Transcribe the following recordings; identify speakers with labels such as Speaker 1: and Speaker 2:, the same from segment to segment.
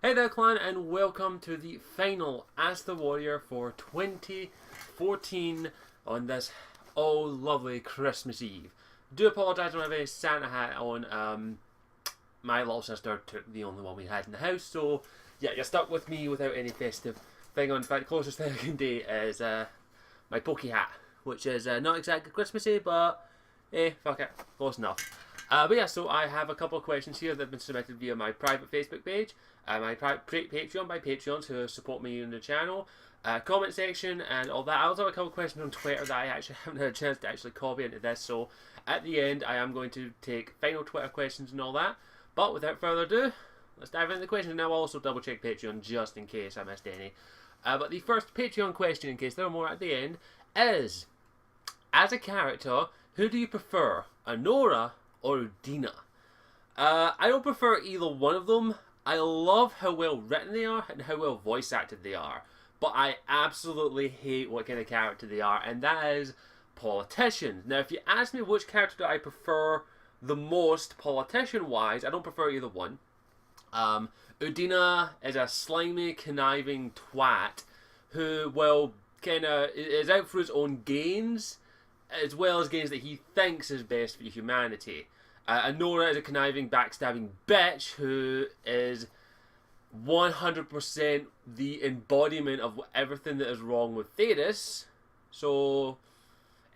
Speaker 1: Hey there, clan, and welcome to the final As the Warrior for 2014 on this lovely Christmas Eve. Do apologise for my Santa hat on. My little sister took the only one we had in the house, so yeah, you're stuck with me without any festive thing on. In fact, the closest thing I can do is my pokey hat, which is not exactly Christmassy, but fuck it, close enough. But yeah, so I have a couple of questions here that have been submitted via my private Facebook page, my Patreon by Patreons who support me in the channel, comment section and all that. I also have a couple of questions on Twitter that I actually haven't had a chance to actually copy into this, so at the end I am going to take final Twitter questions and all that. But without further ado, let's dive into the questions. Now I'll also double check Patreon just in case I missed any. But the first Patreon question, in case there are more at the end, is, as a character, who do you prefer, Anora or Udina? I don't prefer either one of them. I love how well written they are and how well voice acted they are, but I absolutely hate what kind of character they are, and that is politicians. Now, if you ask me which character do I prefer the most politician-wise, I don't prefer either one. Udina is a slimy, conniving twat who, well, kind of is out for his own gains, as well as gains that he thinks is best for humanity. Anora is a conniving, backstabbing bitch who is 100% the embodiment of everything that is wrong with Thedas. So,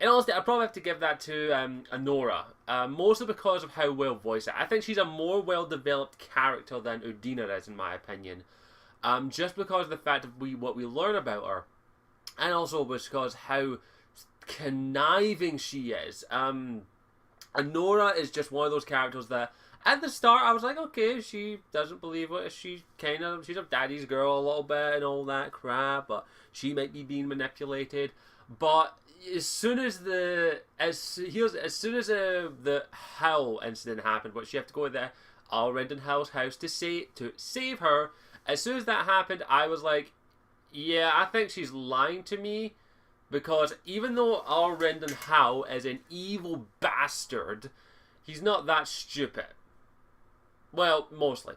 Speaker 1: in honesty, I probably have to give that to Anora, mostly because of how well voiced I think she's a more well-developed character than Udina is, in my opinion. Just because of the fact of what we learn about her, and also because how conniving she is. Anora is just one of those characters that at the start I was like, okay, she doesn't believe it. She's a daddy's girl a little bit and all that crap, but she might be being manipulated. But as soon as the Howl incident happened, which you have to go to the Elrond Howl's house to save her, as soon as that happened, I was like, yeah, I think she's lying to me. Because even though Elrond Howl is an evil bastard, he's not that stupid. Well, mostly.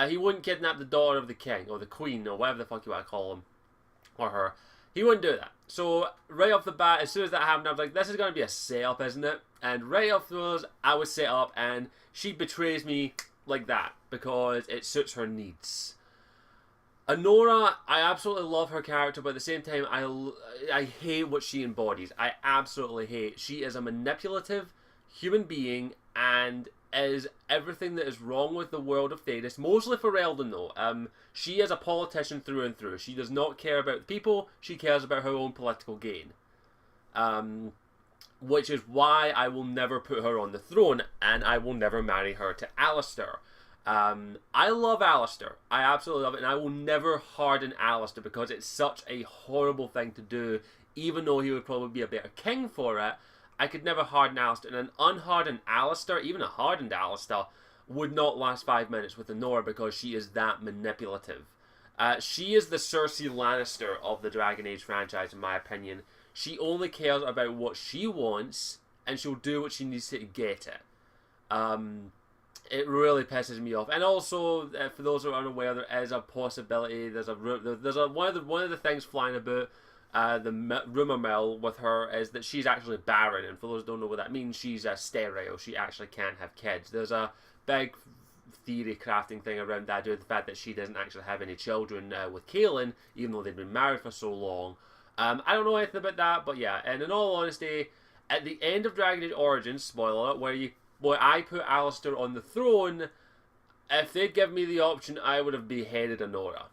Speaker 1: He wouldn't kidnap the daughter of the king, or the queen, or whatever the fuck you want to call him, or her. He wouldn't do that. So, right off the bat, as soon as that happened, I was like, this is going to be a setup, isn't it? And right off those, I was set up, and she betrays me like that, because it suits her needs. Anora, I absolutely love her character, but at the same time, I hate what she embodies. I absolutely hate. She is a manipulative human being and is everything that is wrong with the world of Thedas, mostly for Eldon though. She is a politician through and through. She does not care about the people, she cares about her own political gain. Which is why I will never put her on the throne, and I will never marry her to Alistair. I love Alistair. I absolutely love it, and I will never harden Alistair because it's such a horrible thing to do. Even though he would probably be a better king for it, I could never harden Alistair. And an unhardened Alistair, even a hardened Alistair, would not last 5 minutes with Anora because she is that manipulative. She is the Cersei Lannister of the Dragon Age franchise, in my opinion. She only cares about what she wants, and she'll do what she needs to get it. It really pisses me off, and also for those who are unaware, there is a possibility. There's one of the things flying about the rumor mill with her is that she's actually barren, and for those who don't know what that means, she's sterile. She actually can't have kids. There's a big theory crafting thing around that due to the fact that she doesn't actually have any children with Kaelin, even though they've been married for so long. I don't know anything about that, but yeah. And in all honesty, at the end of Dragon Age Origins, spoiler alert, where I put Alistair on the throne, if they'd give me the option, I would have beheaded Anora.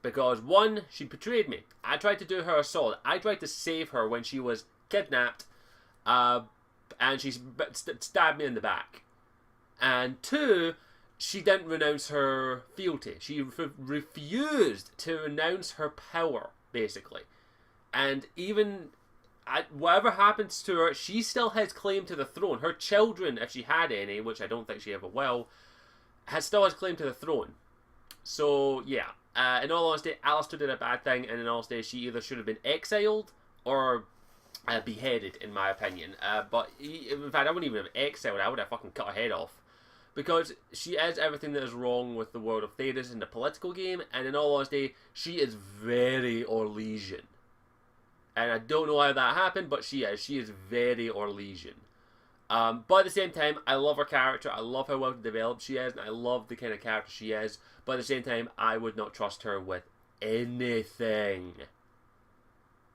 Speaker 1: Because, one, she betrayed me. I tried to do her a solid. I tried to save her when she was kidnapped, and she stabbed me in the back. And two, she didn't renounce her fealty. She refused to renounce her power, basically. And even whatever happens to her, she still has claim to the throne. Her children, if she had any, which I don't think she ever will, still has claim to the throne. So, yeah. In all honesty, Alistair did a bad thing, and in all honesty, she either should have been exiled or beheaded, in my opinion. But in fact, I wouldn't even have exiled. I would have fucking cut her head off. because she is everything that is wrong with the world of Thedas in the political game, and in all honesty, she is very Orlesian. And I don't know how that happened, but she is. She is very Orlesian. But at the same time, I love her character. I love how well developed she is, and I love the kind of character she is. But at the same time, I would not trust her with anything.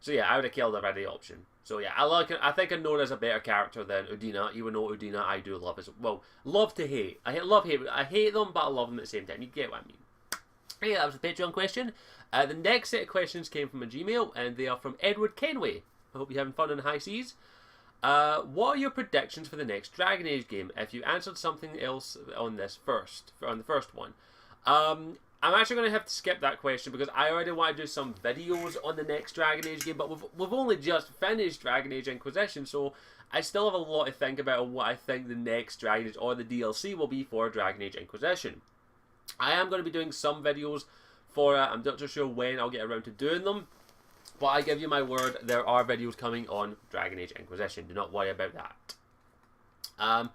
Speaker 1: So yeah, I would have killed her by the option. So yeah, I think Anora's a better character than Udina, even though Udina I do love as well. Love to hate. I hate them, but I love them at the same time. You get what I mean. Yeah, that was the Patreon question. The next set of questions came from a Gmail, and they are from Edward Kenway. I hope you're having fun in the high seas. What are your predictions for the next Dragon Age game? If you answered something else on the first one. I'm actually going to have to skip that question because I already want to do some videos on the next Dragon Age game, but we've only just finished Dragon Age Inquisition, so I still have a lot to think about on what I think the next Dragon Age or the DLC will be for Dragon Age Inquisition. I am going to be doing some videos for it. I'm not too sure when I'll get around to doing them, but I give you my word, there are videos coming on Dragon Age Inquisition. Do not worry about that.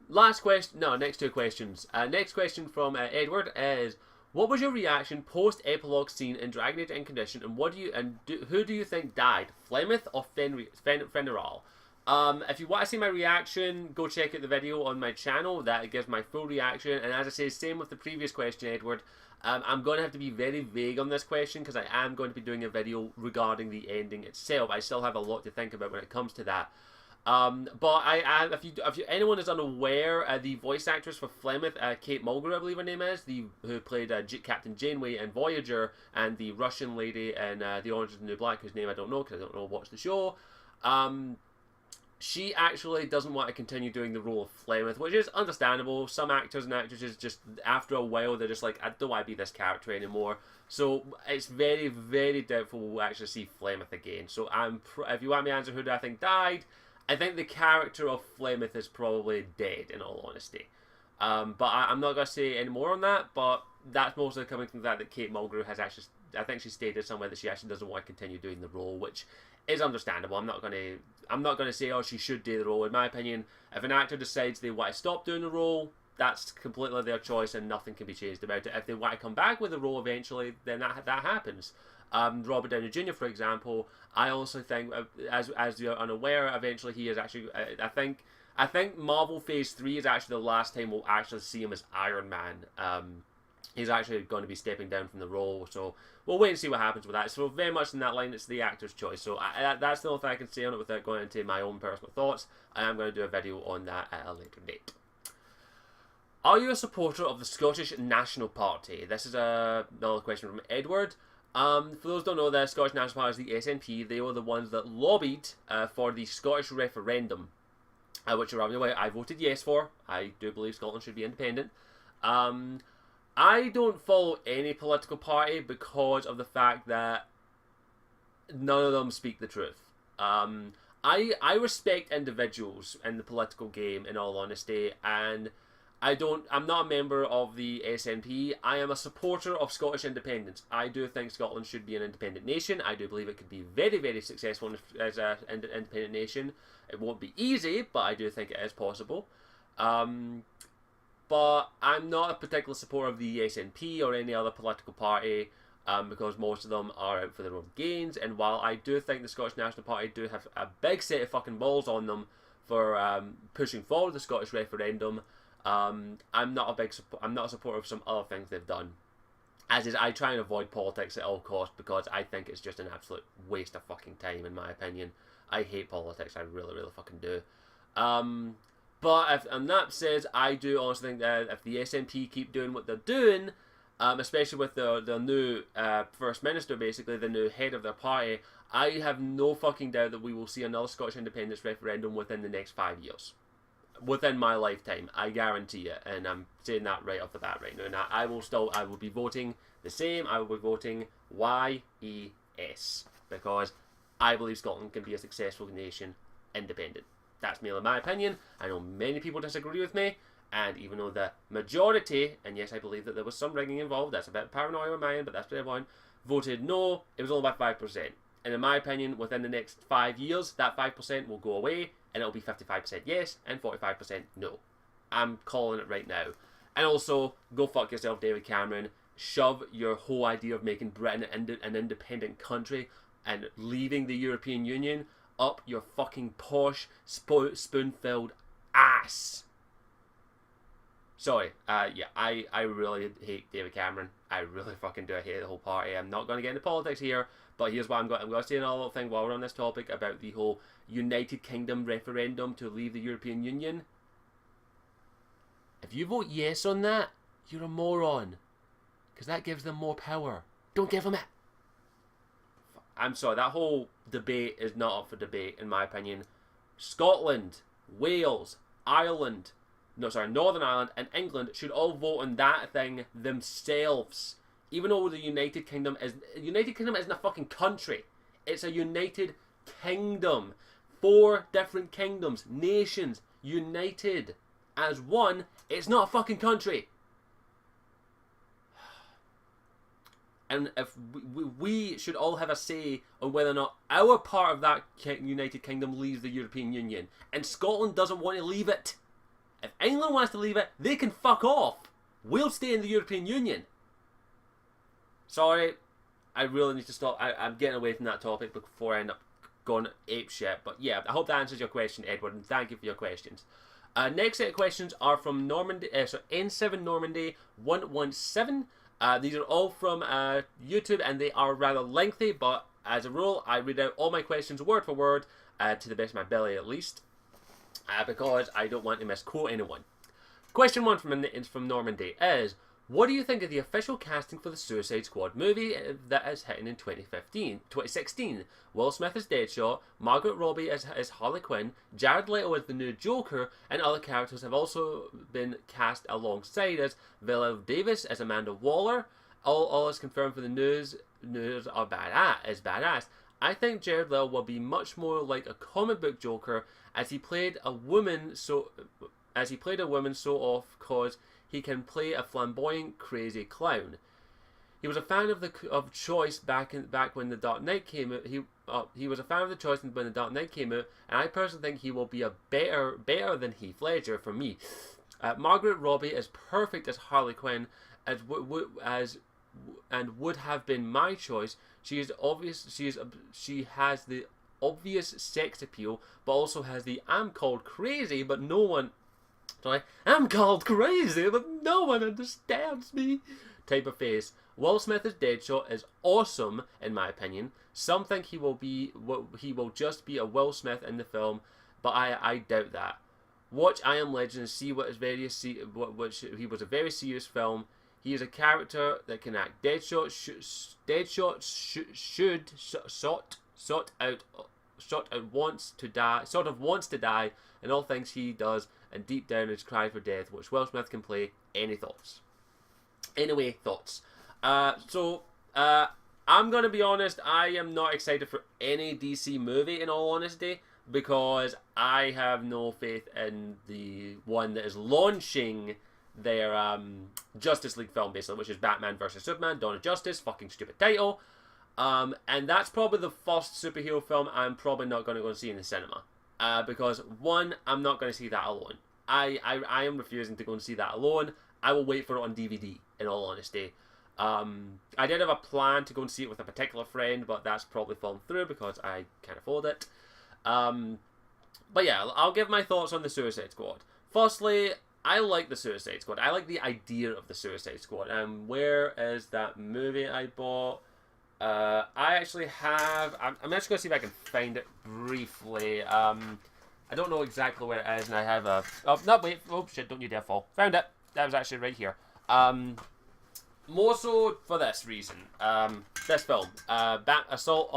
Speaker 1: Last question, no, next two questions. Next question from Edward is, what was your reaction post-epilogue scene in Dragon Age Inquisition, and who do you think died, Flemeth or Fenrir? If you want to see my reaction, go check out the video on my channel. That gives my full reaction. And as I say, same with the previous question, Edward. I'm going to have to be very vague on this question because I am going to be doing a video regarding the ending itself. I still have a lot to think about when it comes to that. But if anyone is unaware, the voice actress for Flemeth, Kate Mulgrew, I believe her name is, who played Captain Janeway in Voyager, and the Russian lady in The Orange is the New Black, whose name I don't know because I don't know watch the show. She actually doesn't want to continue doing the role of Flemeth, which is understandable. Some actors and actresses just, after a while, they're just like, I don't want to be this character anymore. So it's very, very doubtful we'll actually see Flemeth again. So if you want me to answer who do I think died, I think the character of Flemeth is probably dead, in all honesty. But I'm not going to say any more on that, but that's mostly coming from the fact that Kate Mulgrew has actually, I think she stated somewhere that she actually doesn't want to continue doing the role, which is understandable. I'm not going to say, oh, she should do the role. In my opinion, if an actor decides they want to stop doing the role, that's completely their choice and nothing can be changed about it. If they want to come back with the role eventually, then that happens. Robert Downey Jr., for example, I also think, as you're unaware, eventually he is actually, I think Marvel Phase 3 is actually the last time we'll actually see him as Iron Man. He's actually going to be stepping down from the role, so we'll wait and see what happens with that. So very much in that line, it's the actor's choice. So that's the only thing I can say on it without going into my own personal thoughts. I am going to do a video on that at a later date. Are you a supporter of the Scottish National Party? This is another question from Edward. For those who don't know, the Scottish National Party is the SNP. They were the ones that lobbied for the Scottish referendum, which around the way I voted yes for. I do believe Scotland should be independent. I don't follow any political party because of the fact that none of them speak the truth. I respect individuals in the political game, in all honesty, and I'm not a member of the SNP. I am a supporter of Scottish independence. I do think Scotland should be an independent nation. I do believe it could be very, very successful as an independent nation. It won't be easy, but I do think it is possible. But I'm not a particular supporter of the SNP or any other political party because most of them are out for their own gains. And while I do think the Scottish National Party do have a big set of fucking balls on them for pushing forward the Scottish referendum, I'm not a supporter of some other things they've done. As is, I try and avoid politics at all costs because I think it's just an absolute waste of fucking time, in my opinion. I hate politics, I really, really fucking do. But and that says, I do honestly think that if the SNP keep doing what they're doing, especially with the new First Minister, basically, the new head of their party, I have no fucking doubt that we will see another Scottish independence referendum within the next 5 years. Within my lifetime, I guarantee it, and I'm saying that right off the bat right now. And I will be voting the same. I will be voting YES because I believe Scotland can be a successful nation independent. That's merely my opinion. I know many people disagree with me, and even though the majority, and yes, I believe that there was some rigging involved, that's a bit paranoia on my end, but that's for everyone, voted no, it was only by 5%. And in my opinion, within the next 5 years, that 5% will go away, and it'll be 55% yes and 45% no. I'm calling it right now. And also, go fuck yourself, David Cameron. Shove your whole idea of making Britain an independent country and leaving the European Union up your fucking posh, spoon-filled ass. Sorry, yeah, I really hate David Cameron. I really fucking do. I hate the whole party. I'm not going to get into politics here, but here's what I'm going to say another little thing while we're on this topic about the whole United Kingdom referendum to leave the European Union. If you vote yes on that, you're a moron. Because that gives them more power. Don't give them it. I'm sorry, that whole debate is not up for debate, in my opinion. Scotland, Wales, Ireland, Northern Ireland and England should all vote on that thing themselves. Even though the United Kingdom isn't a fucking country. It's a United Kingdom. 4 different kingdoms, nations, united as one. It's not a fucking country. And if we should all have a say on whether or not our part of that United Kingdom leaves the European Union. And Scotland doesn't want to leave it. If England wants to leave it, they can fuck off. We'll stay in the European Union. Sorry, I really need to stop. I'm getting away from that topic before I end up going apeshit. But yeah, I hope that answers your question, Edward, and thank you for your questions. Next set of questions are from Normandy, N7 Normandy 117. These are all from YouTube, and they are rather lengthy, but as a rule, I read out all my questions word for word, to the best of my ability at least, because I don't want to misquote anyone. Question 1 from Normandy is, what do you think of the official casting for the Suicide Squad movie that is hitting in 2016? Will Smith as Deadshot, Margaret Robbie as Harley Quinn, Jared Leto as the new Joker, and other characters have also been cast alongside as Viola Davis as Amanda Waller. All is confirmed for the news are badass. I think Jared Leto will be much more like a comic book Joker, as he played a woman so off cause he can play a flamboyant, crazy clown. He was a fan of choice back when The Dark Knight came out. He was a fan of the choice when The Dark Knight came out, and I personally think he will be a better than Heath Ledger for me. Margaret Robbie is perfect as Harley Quinn, and would have been my choice. She has the obvious sex appeal, but also has the I'm called crazy, but no one. I'm called crazy, but no one understands me type of face. Will Smith as Deadshot is awesome, in my opinion. Some think he will just be a Will Smith in the film, but I doubt that. Watch I Am Legend and see what is he was a very serious film. He is a character that can act. Deadshot should sort out wants to die, and all things he does, and deep down is cry for death, which Will Smith can play. Any thoughts? Anyway, thoughts. So I'm gonna be honest. I am not excited for any DC movie, in all honesty, because I have no faith in the one that is launching their Justice League film, basically, which is Batman vs Superman: Dawn of Justice. Fucking stupid title. And that's probably the first superhero film I'm probably not going to go and see in the cinema. Because one, I'm not going to see that alone. I am refusing to go and see that alone. I will wait for it on DVD, in all honesty. I did have a plan to go and see it with a particular friend, but that's probably fallen through because I can't afford it. But yeah, I'll give my thoughts on the Suicide Squad. Firstly, I like the Suicide Squad. I like the idea of the Suicide Squad. And where is that movie I bought? I actually have. I'm just going to see if I can find it briefly. I don't know exactly where it is, and I have a. Oh no! Wait! Oh shit! Don't you dare fall! Found it. That was actually right here. More so for this reason. This film, Batman Assault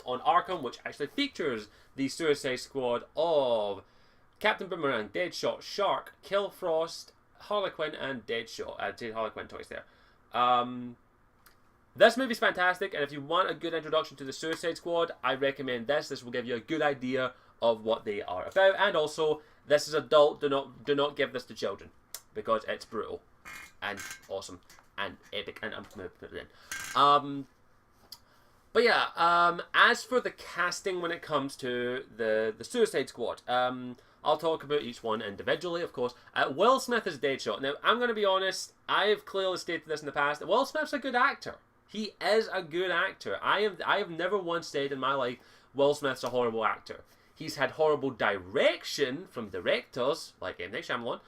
Speaker 1: on Arkham, which actually features the Suicide Squad of Captain Boomerang, Deadshot, Shark, Killer Frost, Harley Quinn, and Deadshot. I did Harley Quinn twice there. This movie's fantastic, and if you want a good introduction to the Suicide Squad, I recommend this. This will give you a good idea of what they are about, and also, this is adult. Do not give this to children, because it's brutal and awesome and epic, and I'm gonna put it in. But yeah, as for the casting when it comes to the Suicide Squad, I'll talk about each one individually, of course. Will Smith is Deadshot. Now, I'm going to be honest, I've clearly stated this in the past. Will Smith's a good actor. He is a good actor. I have never once said in my life, Will Smith's a horrible actor. He's had horrible direction from directors, like M. Night Shyamalan,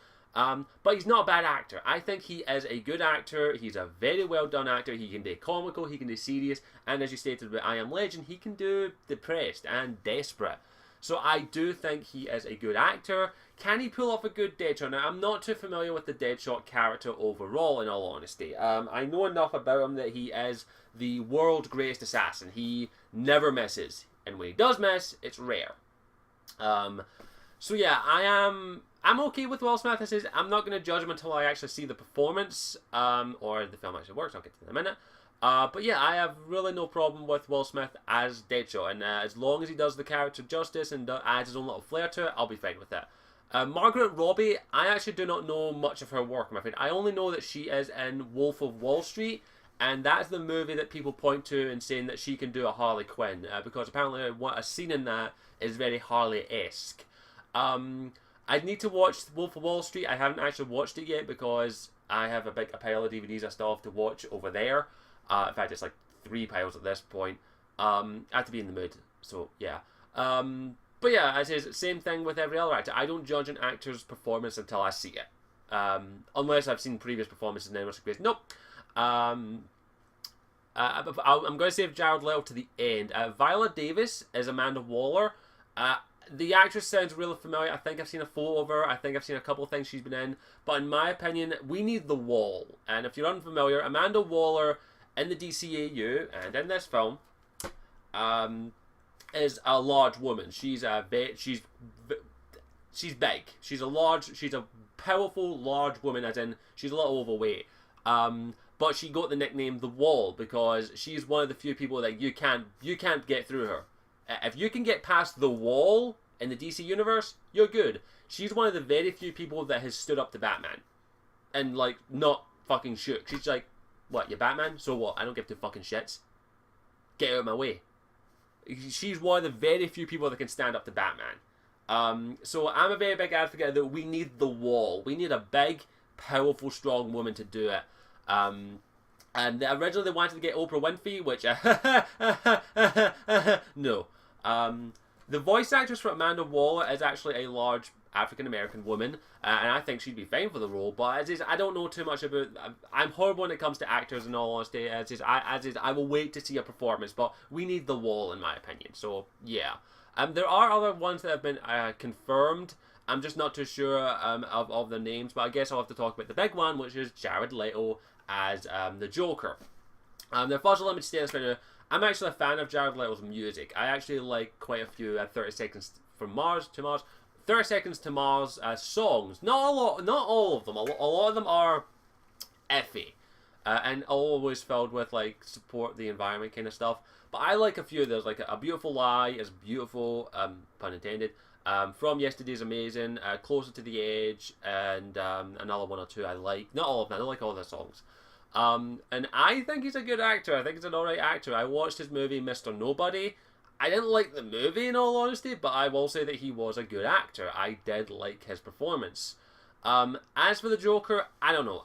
Speaker 1: but he's not a bad actor. I think he is a good actor. He's a very well done actor. He can do comical, he can do serious, and as you stated with I Am Legend, he can do depressed and desperate. So I do think he is a good actor. Can he pull off a good Deadshot? Now, I'm not too familiar with the Deadshot character overall, in all honesty. I know enough about him that he is the world's greatest assassin. He never misses, and when he does miss, it's rare. So yeah, I'm okay with Will Smith. I'm not going to judge him until I actually see the performance, or the film actually works. I'll get to that in a minute. But yeah, I have really no problem with Will Smith as Deadshot, and as long as he does the character justice and adds his own little flair to it, I'll be fine with it. Margaret Robbie, I actually do not know much of her work, I'm afraid. I only know that she is in Wolf of Wall Street, and that's the movie that people point to and saying that she can do a Harley Quinn, because apparently what a scene in that is very Harley-esque. I'd need to watch Wolf of Wall Street. I haven't actually watched it yet because I have a pile of DVDs I still have to watch over there. In fact, it's like 3 piles at this point. I have to be in the mood, so yeah. But yeah, as is, same thing with every other actor. I don't judge an actor's performance until I see it. Unless I've seen previous performances and then it's great. Nope. I'm going to save Jared Leto to the end. Viola Davis is Amanda Waller. The actress sounds really familiar. I think I've seen a photo of her. I think I've seen a couple of things she's been in. But in my opinion, we need The Wall. And if you're unfamiliar, Amanda Waller in the DCAU and in this film is a large woman. She's big. She's a powerful, large woman, as in she's a little overweight. But she got the nickname The Wall because she's one of the few people that you can't get through her. If you can get past the wall in the DC universe, you're good. She's one of the very few people that has stood up to Batman and like not fucking shook. She's like, "What, you're Batman? So what? I don't give two fucking shits. Get out of my way." She's one of the very few people that can stand up to Batman. So I'm a very big advocate that we need The Wall. We need a big, powerful, strong woman to do it. And originally they wanted to get Oprah Winfrey, which no. The voice actress for Amanda Waller is actually a large African-American woman, and I think she'd be fine for the role, but as is, I don't know too much about... I'm horrible when it comes to actors, in all honesty. I will wait to see a performance, but we need The Wall, in my opinion, so yeah. There are other ones that have been confirmed. I'm just not too sure of their names, but I guess I'll have to talk about the big one, which is Jared Leto as the Joker. First, let me say this right now. I'm actually a fan of Jared Leto's music. I actually like quite a few 30 Seconds from Mars to Mars. 30 Seconds to Mars songs. Not all of them. A lot of them are iffy. And always filled with like support the environment kind of stuff. But I like a few of those. Like A Beautiful Lie is beautiful, pun intended. From Yesterday's amazing. Closer to the Edge, and another one or two I like. Not all of them. I don't like all their songs. And I think he's a good actor. I think he's an alright actor. I watched his movie Mr. Nobody. I didn't like the movie in all honesty, but I will say that he was a good actor. I did like his performance. As for the Joker, I don't know.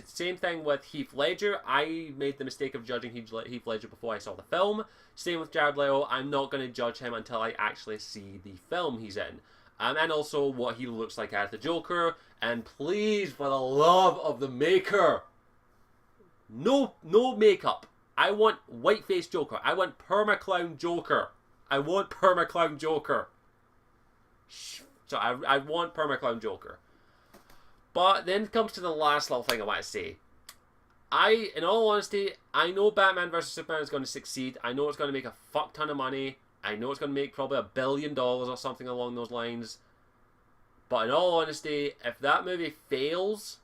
Speaker 1: Same thing with Heath Ledger. I made the mistake of judging Heath Ledger before I saw the film. Same with Jared Leto. I'm not going to judge him until I actually see the film he's in. And also what he looks like as the Joker. And please, for the love of the maker, no makeup. I want white-faced Joker. I want perma-clown Joker. I want perma-clown Joker. So I want perma-clown Joker. But then comes to the last little thing I want to say. In all honesty, I know Batman vs Superman is going to succeed. I know it's going to make a fuck ton of money. I know it's going to make probably $1 billion or something along those lines. But in all honesty, if that movie fails,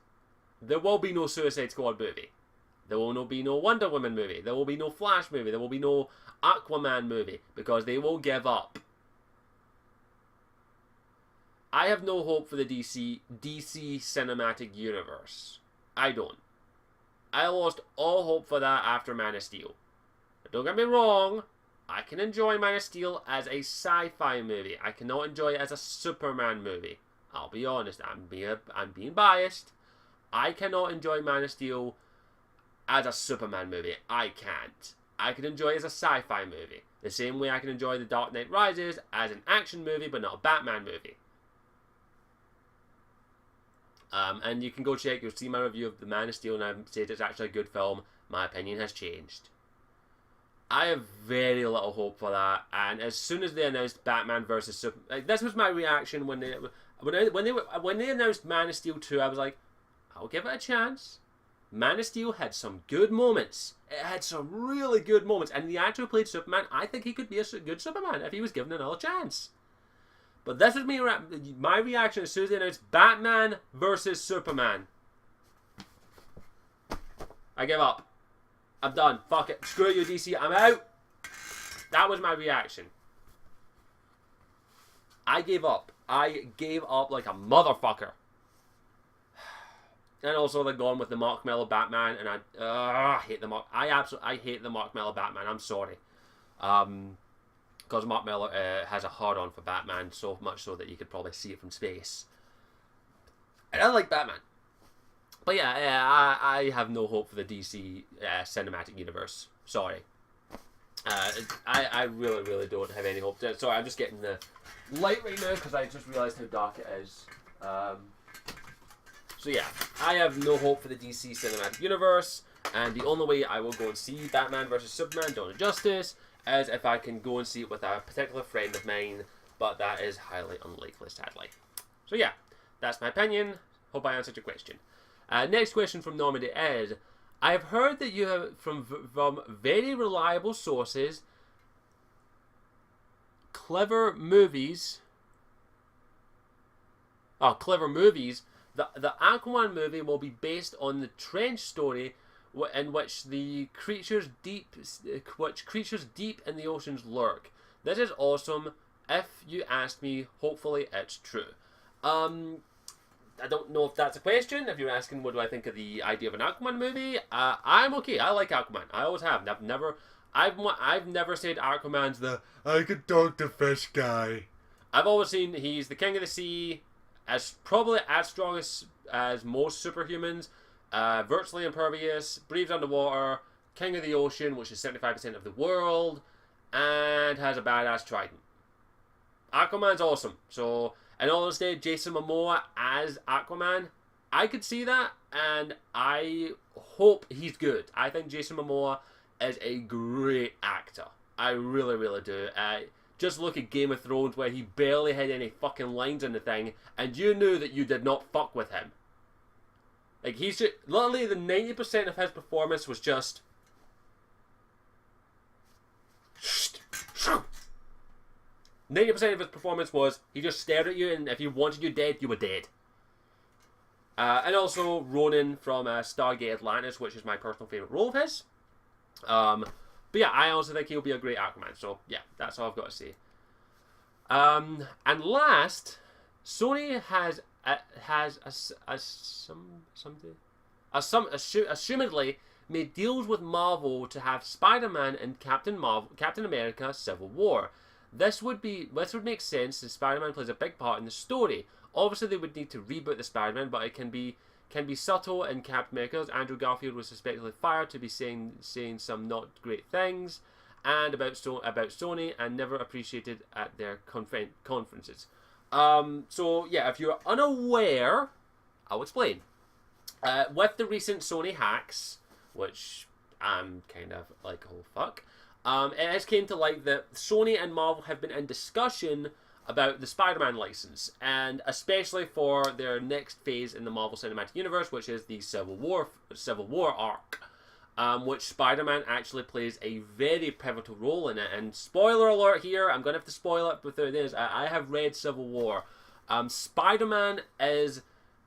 Speaker 1: there will be no Suicide Squad movie. There will be no Wonder Woman movie. There will be no Flash movie. There will be no Aquaman movie. Because they will give up. I have no hope for the DC cinematic universe. I don't. I lost all hope for that after Man of Steel. But don't get me wrong. I can enjoy Man of Steel as a sci-fi movie. I cannot enjoy it as a Superman movie. I'll be honest. I'm being biased. I cannot enjoy Man of Steel as a Superman movie. I can't. I can enjoy it as a sci-fi movie. The same way I can enjoy The Dark Knight Rises as an action movie, but not a Batman movie. And you can go check, you'll see my review of The Man of Steel, and I've said it's actually a good film. My opinion has changed. I have very little hope for that, and as soon as they announced Batman versus Superman, like, this was my reaction when they announced Man of Steel 2, I was like, I'll give it a chance. Man of Steel had some good moments. It had some really good moments, and the actor who played Superman, I think he could be a good Superman if he was given another chance. But this was my reaction as soon as they announced Batman versus Superman. I give up. I'm done. Fuck it. Screw you, DC. I'm out. That was my reaction. I gave up. I gave up like a motherfucker. And also they're gone with the Mark Millar Batman, and I hate the Mark. I hate the Mark Millar Batman. I'm sorry. Because Mark Millar has a hard-on for Batman, so much so that you could probably see it from space. And I like Batman. But yeah, I have no hope for the DC cinematic universe. Sorry. I really, really don't have any hope. Sorry, I'm just getting the light right now because I just realised how dark it is. So yeah, I have no hope for the DC cinematic universe, and the only way I will go and see Batman vs Superman: Dawn of Justice is if I can go and see it with a particular friend of mine, but that is highly unlikely, sadly. So yeah, that's my opinion. Hope I answered your question. Next question from Normandy is, I've heard that you have, from very reliable sources, Clever Movies, the Aquaman movie will be based on the trench story in which creatures deep in the oceans lurk. This is awesome. If you ask me, hopefully it's true. I don't know if that's a question. If you're asking what do I think of the idea of an Aquaman movie, I'm okay. I like Aquaman. I always have. I've never said Aquaman's the I could talk to fish guy. I've always seen he's the king of the sea, probably as strong as most superhumans, virtually impervious, breathes underwater, king of the ocean, which is 75% of the world, and has a badass trident. Aquaman's awesome. So, in all honesty, Jason Momoa as Aquaman, I could see that, and I hope he's good. I think Jason Momoa is a great actor. I really, really do. Just look at Game of Thrones, where he barely had any fucking lines in the thing, and you knew that you did not fuck with him. Like, he's just, literally the 90% of his performance was just 90% of his performance was he just stared at you, and if he wanted you dead, you were dead. And also Ronan from Stargate Atlantis, which is my personal favourite role of his. But yeah, I also think he'll be a great Aquaman. So yeah, that's all I've got to say. And last, Sony has assumedly made deals with Marvel to have Spider-Man and Captain America: Civil War. This would make sense since Spider-Man plays a big part in the story. Obviously, they would need to reboot the Spider-Man, but it can be subtle in Captain America's. Andrew Garfield was suspectedly fired to be saying some not great things and about Sony, and never appreciated at their conferences. So yeah, if you're unaware, I'll explain. With the recent Sony hacks, which I'm kind of like, oh fuck. It has came to light that Sony and Marvel have been in discussion about the Spider-Man license, and especially for their next phase in the Marvel Cinematic Universe, which is the Civil War arc, which Spider-Man actually plays a very pivotal role in it. And spoiler alert here, I'm going to have to spoil it without this. I have read Civil War. Spider-Man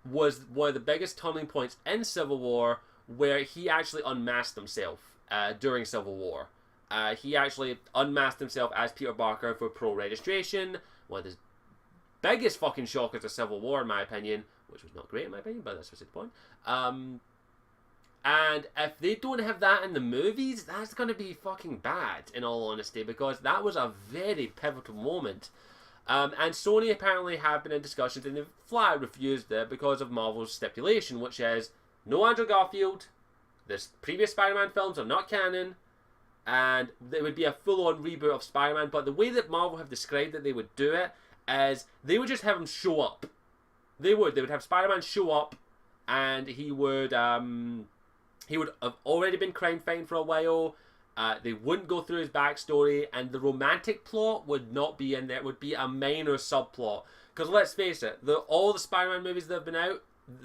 Speaker 1: was one of the biggest turning points in Civil War, where he actually unmasked himself during Civil War. He actually unmasked himself as Peter Parker for pro-registration. One of the biggest fucking shockers of Civil War, in my opinion, which was not great in my opinion, but that's just the point. And if they don't have that in the movies, that's going to be fucking bad, in all honesty, because that was a very pivotal moment. And Sony apparently have been in discussions, and they've flat refused it because of Marvel's stipulation, which is no Andrew Garfield, the previous Spider-Man films are not canon, and it would be a full-on reboot of Spider-Man. But the way that Marvel have described that they would do it is they would just have him show up. They would have Spider-Man show up, and he would have already been crime fighting for a while. They wouldn't go through his backstory, and the romantic plot would not be in there. It would be a minor subplot. Because let's face it, all the Spider-Man movies that have been out,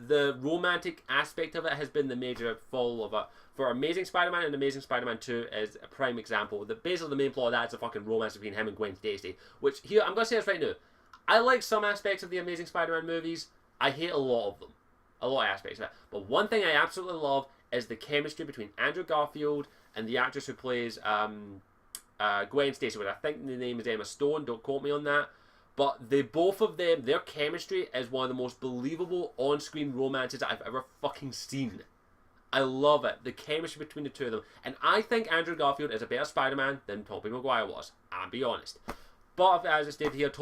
Speaker 1: the romantic aspect of it has been the major fall of it. For Amazing Spider-Man and Amazing Spider-Man 2 is a prime example. Basically the main plot of that is a fucking romance between him and Gwen Stacy. Which, here, I'm going to say this right now. I like some aspects of the Amazing Spider-Man movies. I hate a lot of them. A lot of aspects of it. But one thing I absolutely love is the chemistry between Andrew Garfield and the actress who plays Gwen Stacy. I think the name is Emma Stone. Don't quote me on that. But both of them, their chemistry is one of the most believable on-screen romances I've ever fucking seen. I love it. The chemistry between the two of them. And I think Andrew Garfield is a better Spider-Man than Tobey Maguire was. I'll be honest. But as I stated here,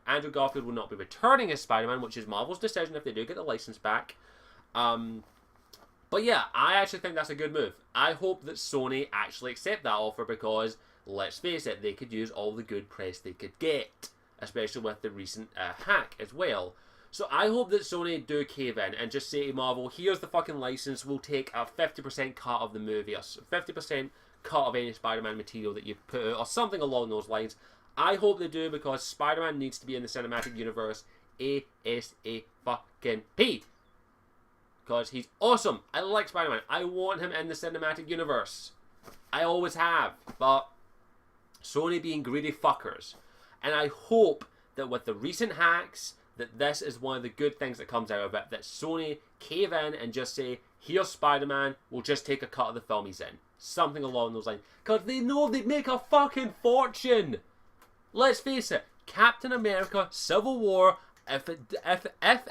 Speaker 1: Andrew Garfield will not be returning as Spider-Man, which is Marvel's decision if they do get the license back. But yeah, I actually think that's a good move. I hope that Sony actually accept that offer because, let's face it, they could use all the good press they could get, especially with the recent hack as well. So I hope that Sony do cave in and just say to Marvel, here's the fucking license, we'll take a 50% cut of the movie, or 50% cut of any Spider-Man material that you put out, or something along those lines. I hope they do because Spider-Man needs to be in the cinematic universe ASAP. Because he's awesome. I like Spider-Man. I want him in the cinematic universe. I always have. But Sony being greedy fuckers. And I hope that with the recent hacks, that this is one of the good things that comes out of it. That Sony cave in and just say, here's Spider-Man, we'll just take a cut of the film he's in. Something along those lines. Because they know they'd make a fucking fortune. Let's face it. Captain America Civil War, if it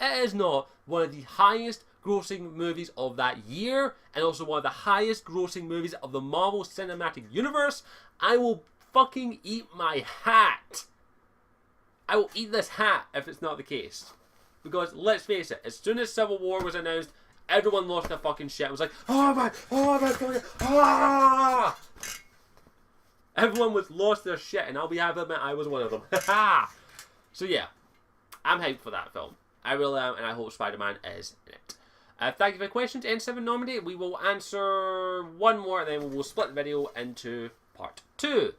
Speaker 1: is not one of the highest grossing movies of that year, and also one of the highest grossing movies of the Marvel Cinematic Universe, I will fucking eat my hat. I will eat this hat if it's not the case. Because, let's face it, as soon as Civil War was announced, everyone lost their fucking shit. It was like, oh my fucking, ah! Everyone was lost their shit, and I'll be happy to admit I was one of them. So yeah, I'm hyped for that film. I really am, and I hope Spider-Man is in it. Thank you for the questions, N7 Normandy. We will answer one more, and then we will split the video into part 2.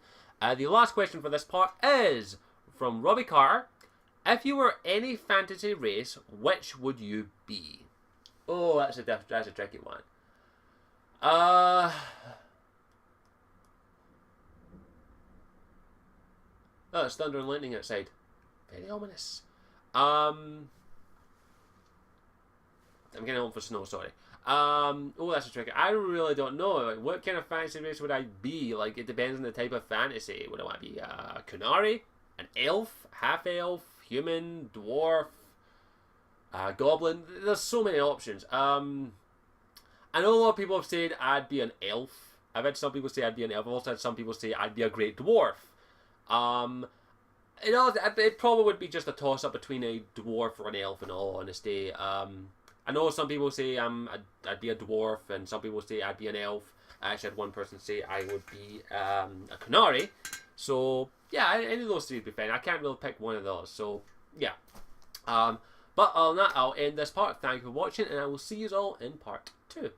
Speaker 1: The last question for this part is from Robbie Carr. If you were any fantasy race, which would you be? Oh, that's a tricky one. Oh, it's thunder and lightning outside. Very ominous. I'm getting home for snow, sorry. Oh, that's a trick. I really don't know. Like, what kind of fantasy race would I be? Like, it depends on the type of fantasy. Would I want to be a Kunari? An elf? Half-elf? Human? Dwarf? Goblin? There's so many options. I know a lot of people have said I'd be an elf. I've had some people say I'd be an elf. I've also had some people say I'd be a great dwarf. It probably would be just a toss-up between a dwarf or an elf, in all honesty. I know some people say I'd be a dwarf, and some people say I'd be an elf. I actually had one person say I would be a Kunari. So, yeah, any of those three would be fine. I can't really pick one of those, so, yeah. But other than that, I'll end this part. Thank you for watching, and I will see you all in part 2.